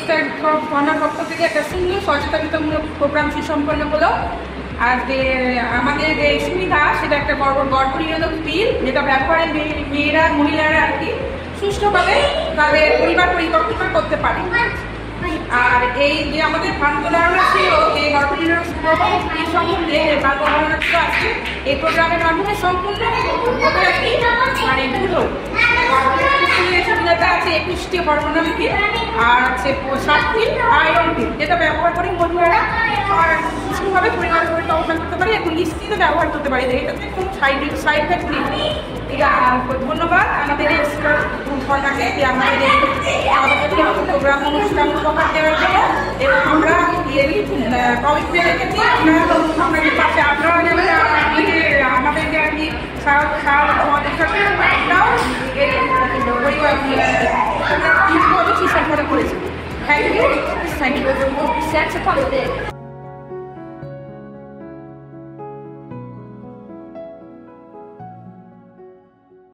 থানার পক্ষ থেকে একটা সুন্দর সচেতনতামূলক প্রোগ্রাম সুসম্পন্ন হলো। আর যে আমাদের যে সুবিধা সেটা একটা গর্ভ নিরোধক পিল, যেটা ব্যবহারে মেয়েরা মহিলারা আর কি সুষ্ঠুভাবে তাদের পরিবার পরিকল্পনা করতে পারে। আর এই যে আমাদের ভাগ্যধারণা ছিল এই গর্ভ নিরোধক সম্বন্ধে ভাগ্যধারণা আছে এই প্রোগ্রামের মাধ্যমে সম্পূর্ণ মানে দুটো সুবিধাটা আছে 21টি হরমোনাল পিল আর আছে 7টি আয়রন পিল, যেটা ব্যবহার করে মহিলারা সুষ্ঠুভাবে পরিবার পরিকল্পনা করতে পারে এবং নিশ্চিত ব্যবহার করতে পারে। এটাতে কোনো সাইড এফেক্ট নেই। ধন্যবাদ আমাদের এই সরকারকে যে আমাদের প্রোগ্রাম অনুষ্ঠান উপহার দেওয়ার জন্য, এবং আমরা কমিটমেন্ট রেখেছি আপনাদের পাশে আপনারা যাবেন আমাদের যে আর কি আমাদের সাথে আমরাও পরিবার সুসম্পন্ন করেছি। Thank you.